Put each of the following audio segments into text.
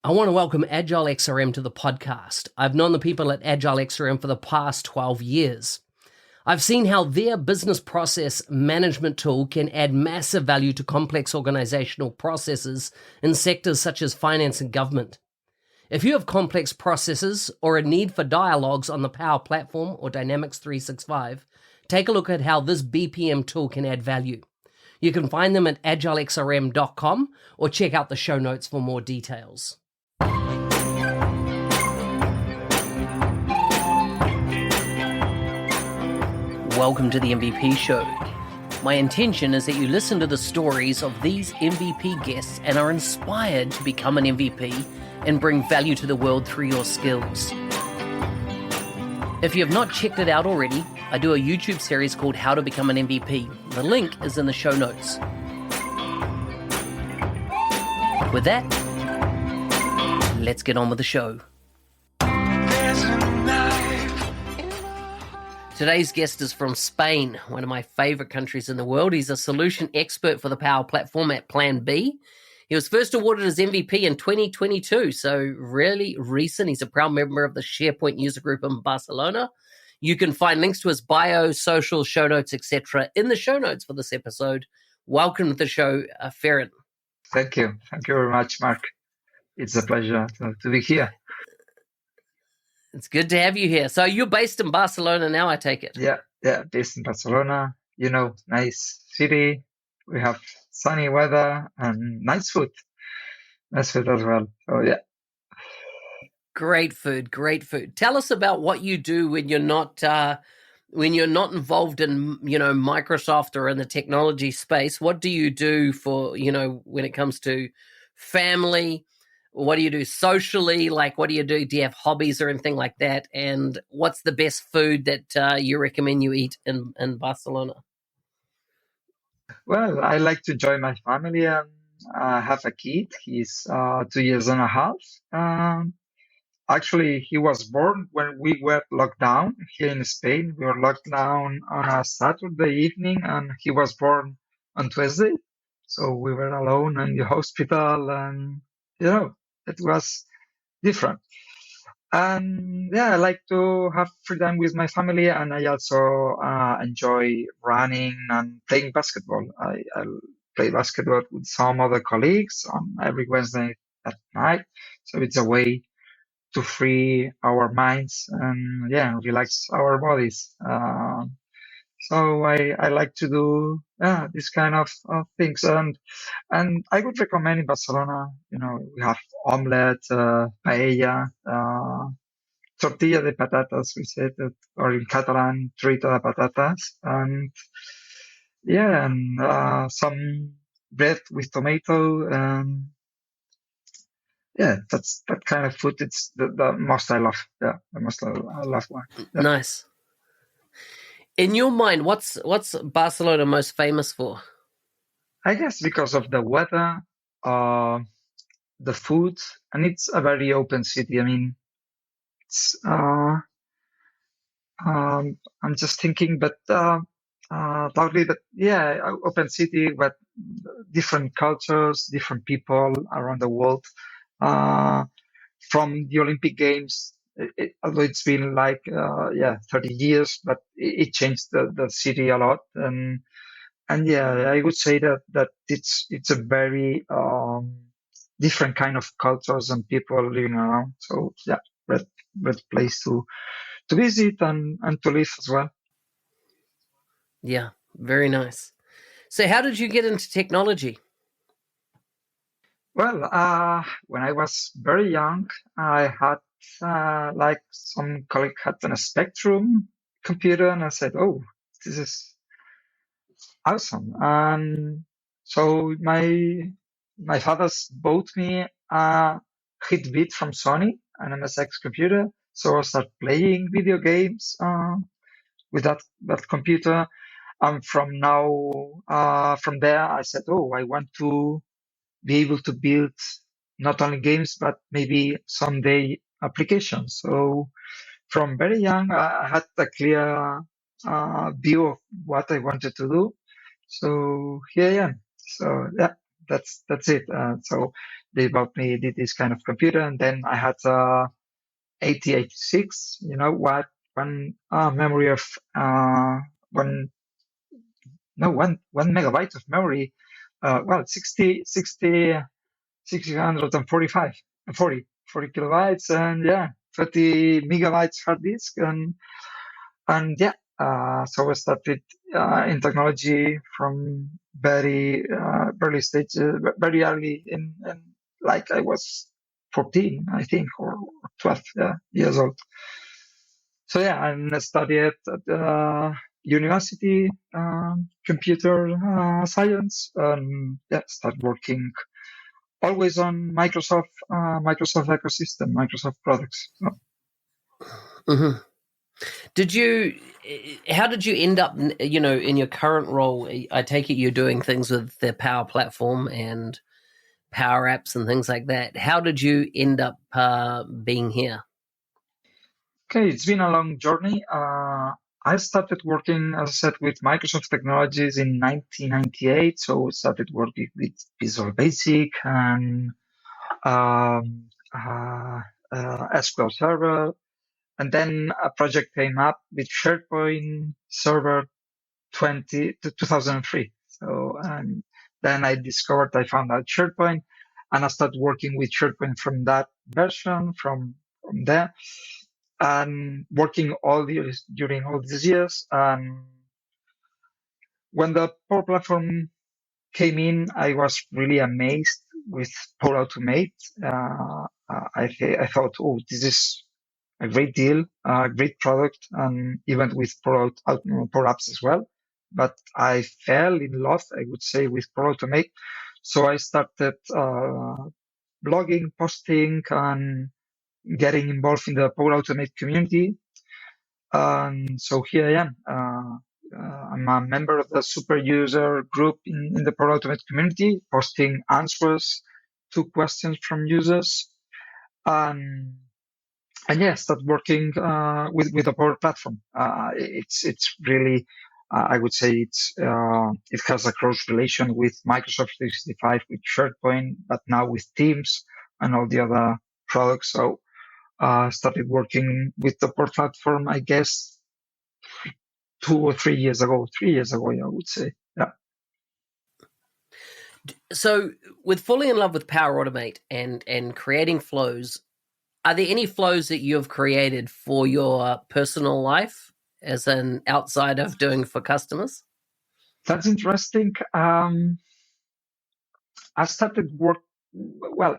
I want to welcome Agile XRM to the podcast. I've known the people at Agile XRM for the past 12 years. I've seen how their business process management tool can add massive value to complex organizational processes in sectors such as finance and government. If you have complex processes or a need for dialogues on the Power Platform or Dynamics 365, take a look at how this BPM tool can add value. You can find them at agilexrm.com or check out the show notes for more details. Welcome to the MVP Show. My intention is that you listen to the stories of these MVP guests and are inspired to become an MVP and bring value to the world through your skills. If you have not checked it out already, I do a YouTube series called How to Become an MVP. The link is in the show notes. With that, let's get on with the show. Today's guest is from Spain, one of my favorite countries in the world. He's a solution expert for the Power Platform at Plan B. He was first awarded as MVP in 2022, so really recent. He's a proud member of the SharePoint Music Group in Barcelona. You can find links to his bio, social, show notes, etc. in the show notes for this episode. Welcome to the show, Ferran. Thank you. Thank you very much, Mark. It's a pleasure to be here. It's good to have you here. So you're based in Barcelona now, I take it? Yeah, based in Barcelona. Nice city. We have sunny weather and nice food. Nice food as well. So yeah. Great food. Tell us about what you do when you're not involved in Microsoft or in the technology space. What do you do for when it comes to family? What do you do socially? Like, what do you do? Do you have hobbies or anything like that? And what's the best food that you recommend you eat in Barcelona? Well, I like to join my family and have a kid. He's 2 years and a half. Actually, he was born when we were locked down here in Spain. We were locked down on a Saturday evening, and he was born on Tuesday. So we were alone in the hospital, and it was different. And yeah, I like to have free time with my family, and I also enjoy running and playing basketball. I play basketball with some other colleagues on every Wednesday at night. So it's a way to free our minds and relax our bodies. So I like to do this kind of things, and I would recommend in Barcelona. We have omelette, paella, tortilla de patatas, we said that, or in Catalan, trito de patatas, and some bread with tomato. That's that kind of food. It's the most I love. Yeah, the most I love one. Yeah. Nice. In your mind, what's Barcelona most famous for? I guess because of the weather, the food, and it's a very open city. I mean, it's I'm just thinking, but probably, but yeah, open city, but different cultures, different people around the world. From the Olympic Games, although it's been like 30 years, but it changed the city a lot, and I would say that it's a very different kind of cultures and people living around. So yeah, great place to visit and to live as well. Yeah, very nice. So how did you get into technology? Well, when I was very young, I had like some colleague had a Spectrum computer, and I said, "Oh, this is awesome!" And so my father's bought me a Hitbit from Sony, an MSX computer. So I started playing video games with that computer. And from there, I said, "Oh, I want to be able to build not only games, but maybe someday applications." So from very young, I had a clear view of what I wanted to do. So here I am. So yeah, that's it. So they bought me this kind of computer, and then I had 8086. You know what? One memory of one no one 1 megabyte of memory. Well, 645 40 kilobytes, and yeah, 30 megabytes hard disk, and yeah. So I started in technology from very early stage, very early in like I was 14, I think, or 12 years old. So yeah, and I studied at university computer science, and yeah, started working always on Microsoft ecosystem, Microsoft products. So, Mm-hmm. How did you end up, in your current role? I take it you're doing things with the Power Platform and Power Apps and things like that. How did you end up being here? okay, it's been a long journey. I started working, as I said, with Microsoft technologies in 1998. So I started working with Visual Basic and um, uh, SQL Server. And then a project came up with SharePoint Server 2003. So then I found out SharePoint, and I started working with SharePoint from that version, from there, and working during all these years. And when the Power Platform came in, I was really amazed with Power Automate. I thought, oh, this is a great deal, a great product, and even with Power Apps as well. But I fell in love, I would say, with Power Automate. So I started blogging, posting, and getting involved in the Power Automate community. And so here I am. I'm a member of the super user group in the Power Automate community, posting answers to questions from users. And yeah, start working with the Power Platform. It's really, I would say it has a close relation with Microsoft 365, with SharePoint, but now with Teams and all the other products. So started working with the Power Platform, I guess, 3 years ago. 3 years ago, I would say. Yeah. So, with falling in love with Power Automate and creating flows, are there any flows that you have created for your personal life, as an outside of doing for customers? That's interesting. I started work. Well,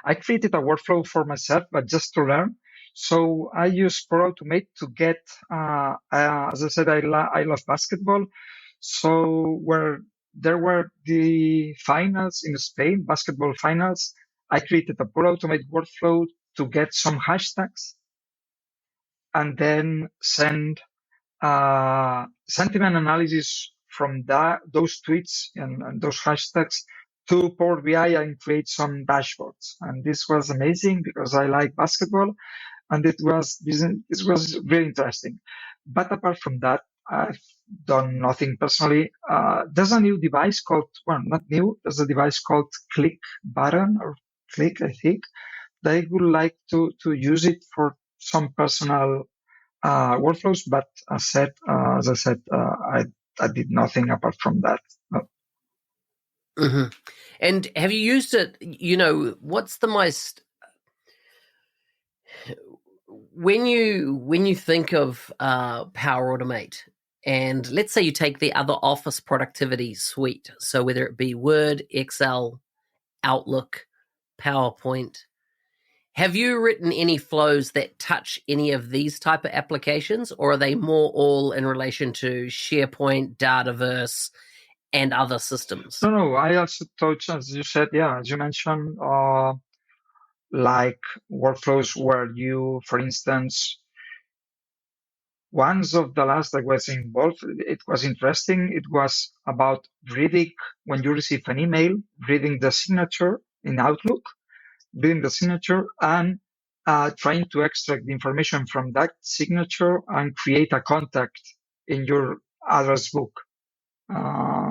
I created a workflow for myself, but just to learn. So I use Power Automate to get, as I said, I love basketball. So where there were the finals in Spain, basketball finals, I created a Power Automate workflow to get some hashtags and then send sentiment analysis from those tweets and those hashtags to Power BI and create some dashboards. And this was amazing because I like basketball, and this was really interesting. But apart from that, I've done nothing personally. There's a new device called, well, not new. There's a device called Click Button or Click, I think. That I would like to use it for some personal workflows, but as I said, I did nothing apart from that. Mm-hmm. And have you used it? What's the most, when you think of Power Automate, and let's say you take the other Office productivity suite, so whether it be Word, Excel, Outlook, PowerPoint, have you written any flows that touch any of these type of applications, or are they more all in relation to SharePoint, Dataverse, and other systems? No, I also touch, as you said, yeah, as you mentioned, like workflows where you, for instance, one of the last that was involved, it was interesting. It was about reading, when you receive an email, reading the signature in Outlook, reading the signature, and trying to extract the information from that signature and create a contact in your address book.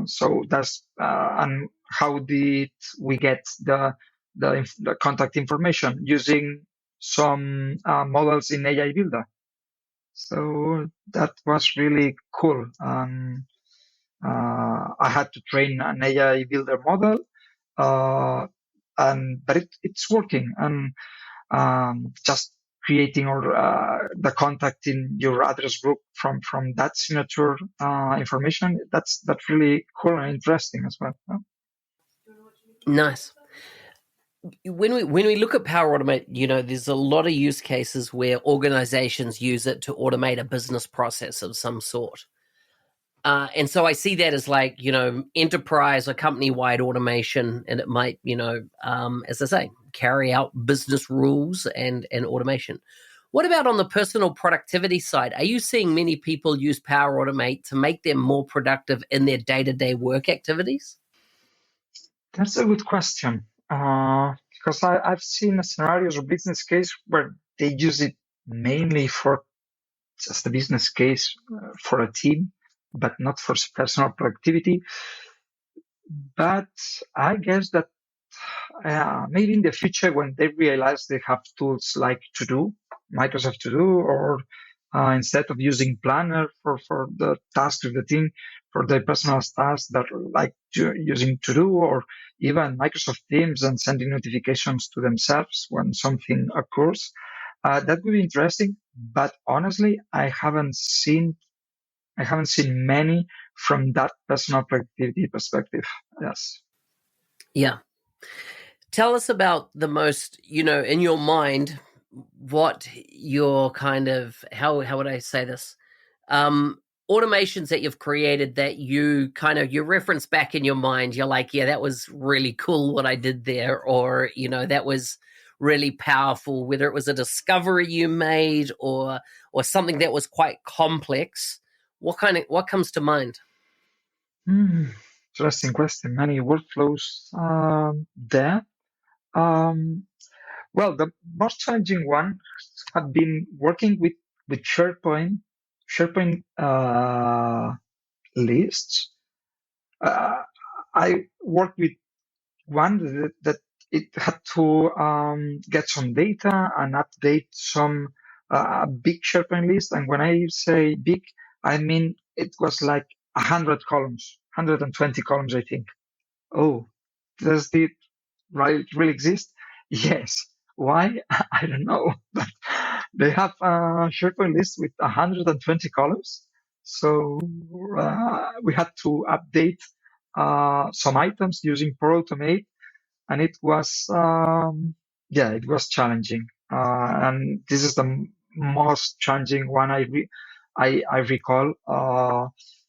So that's and how did we get the contact information using some models in AI Builder. So that was really cool. I had to train an AI Builder model, but it's working. And just creating or the contact in your address book from that signature information, that's really cool and interesting as well. Nice. When we look at Power Automate, there's a lot of use cases where organizations use it to automate a business process of some sort. And so I see that as like, enterprise or company-wide automation, and it might, as I say, carry out business rules and automation. What about on the personal productivity side? Are you seeing many people use Power Automate to make them more productive in their day-to-day work activities? That's a good question. Because I've seen scenarios or business case where they use it mainly for just a business case for a team, but not for personal productivity. But I guess that maybe in the future, when they realize they have tools like To Do, Microsoft To Do, or instead of using Planner for the tasks of the team, for their personal tasks that like using To Do, or even Microsoft Teams and sending notifications to themselves when something occurs. That would be interesting. But honestly, I haven't seen many from that personal productivity perspective. Yes. Yeah. Tell us about the most, in your mind, what your kind of, how would I say this? Automations that you've created that you reference back in your mind. You're like, yeah, that was really cool what I did there. Or, that was really powerful, whether it was a discovery you made or something that was quite complex. What comes to mind? Interesting question. Many workflows there. Well, the most challenging one have been working with SharePoint lists. I worked with one that it had to get some data and update some big SharePoint list. And when I say big, I mean it was like 100 columns, 120 columns, I think. Oh, does it really exist? Yes. Why? I don't know. But they have a SharePoint list with 120 columns. So we had to update some items using Power Automate, and it was it was challenging. And this is the most challenging one I recall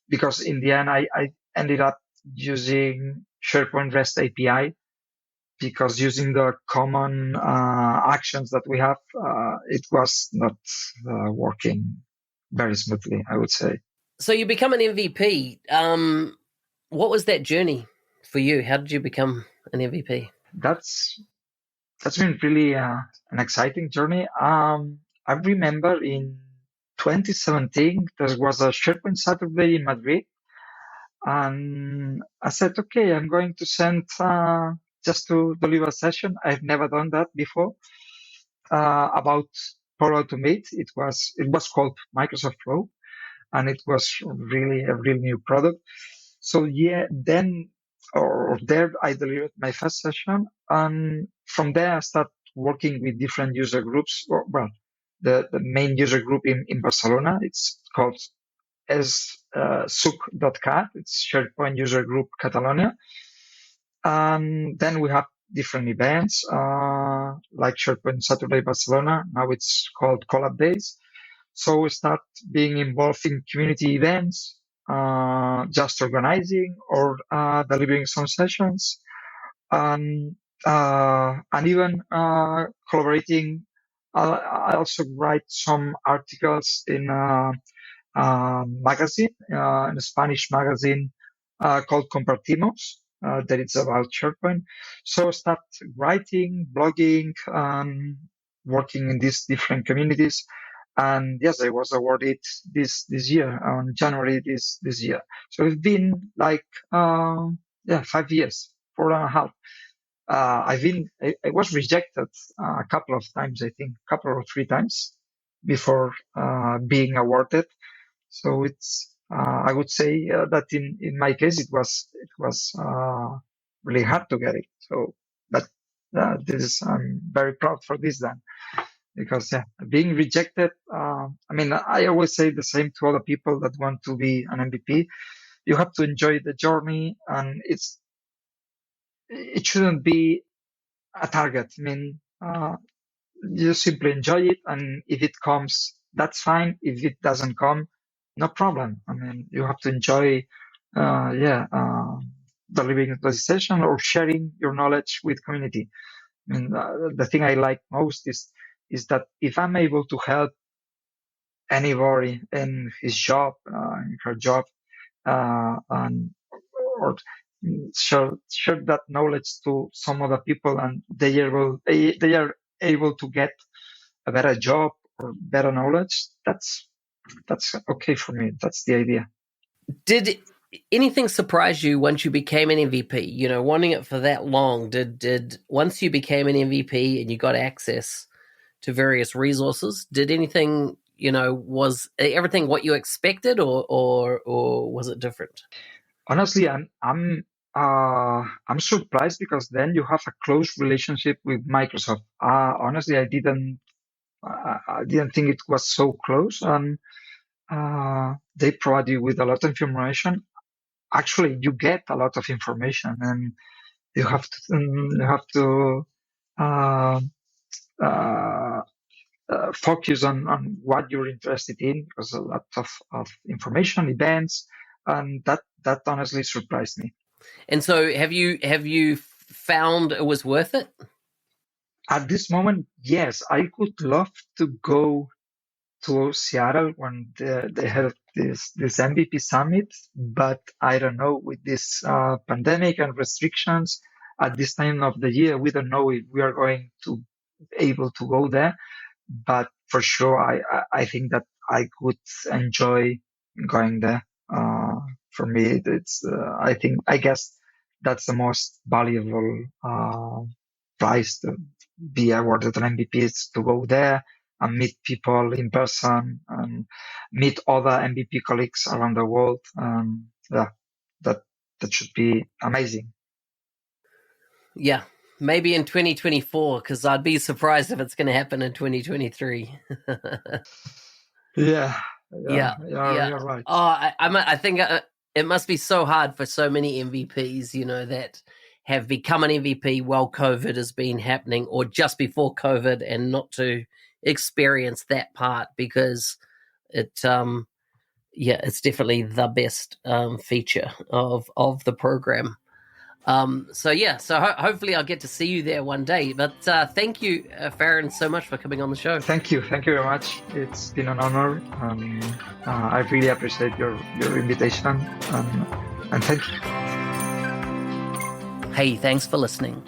because in the end I ended up using SharePoint REST API because using the common actions that we have, it was not working very smoothly, I would say. So you become an MVP. What was that journey for you? How did you become an MVP? That's been really an exciting journey. I remember in 2017 there was a SharePoint Saturday in Madrid, and I said, okay, I'm going to send just to deliver a session. I've never done that before about Power Automate. It was called Microsoft Flow, and it was really a real new product. So yeah, then or there I delivered my first session, and from there I started working with different user groups. Well, the main user group in Barcelona, it's called suc.cat. It's SharePoint User Group Catalonia. And then we have different events like SharePoint Saturday Barcelona. Now it's called Collab Days. So we start being involved in community events, just organizing or delivering some sessions, and even collaborating. I also write some articles in magazine, in a Spanish magazine called Compartimos, that it's about SharePoint. So start writing, blogging, working in these different communities. And yes, I was awarded this year on January this year. So it's been like 5 years 4.5. I was rejected a couple of times, I think, a couple or 3 times before being awarded. So it's, I would say that in my case, it was really hard to get it. So, but I'm very proud for this then, because being rejected, I mean, I always say the same to other people that want to be an MVP. You have to enjoy the journey, and it shouldn't be a target. I mean, you simply enjoy it, and if it comes, that's fine. If it doesn't come, no problem. I mean, you have to enjoy, delivering the session or sharing your knowledge with community. I mean, the thing I like most is that if I'm able to help anybody in his job, in her job, and or share that knowledge to some other people, and they are able to get a better job or better knowledge, that's okay for me. That's the idea. Did anything surprise you once you became an MVP? You know, wanting it for that long, did once you became an MVP and you got access to various resources, did anything, you know, was everything what you expected, or was it different? Honestly, I'm surprised, because then you have a close relationship with Microsoft. Honestly, I didn't think it was so close, and they provide you with a lot of information. Actually, you get a lot of information, and you have to uh, uh, focus on what you're interested in, because a lot of information, events, and that honestly surprised me. And so have you found it was worth it? At this moment, yes, I would love to go to Seattle when they have this MVP summit, but I don't know, with this pandemic and restrictions at this time of the year, we don't know if we are going to able to go there. But for sure, I think that I could enjoy going there. For me, it's I guess that's the most valuable prize to be awarded an MVP, is to go there and meet people in person and meet other MVP colleagues around the world. Yeah, that should be amazing. Yeah, maybe in 2024, because I'd be surprised if it's going to happen in 2023. Yeah, Yeah. you're right. I think it must be so hard for so many MVPs, you know, that have become an MVP while COVID has been happening, or just before COVID, and not to experience that part, because it's definitely the best feature of the program. So hopefully I'll get to see you there one day. But thank you, Ferran, so much for coming on the show. Thank you very much. It's been an honor. I really appreciate your invitation, and thank you. Hey, thanks for listening.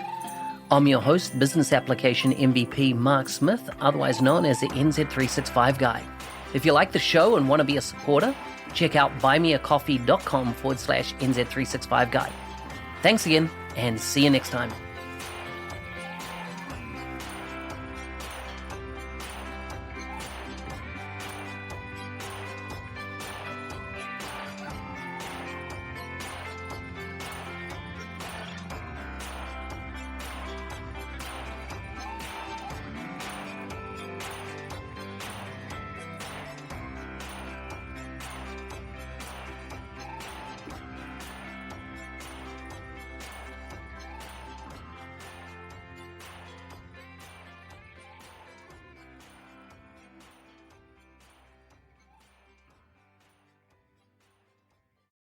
I'm your host, Business Application MVP Mark Smith, otherwise known as the NZ365 Guy. If you like the show and want to be a supporter, check out buymeacoffee.com/NZ365 Guy. Thanks again, and see you next time.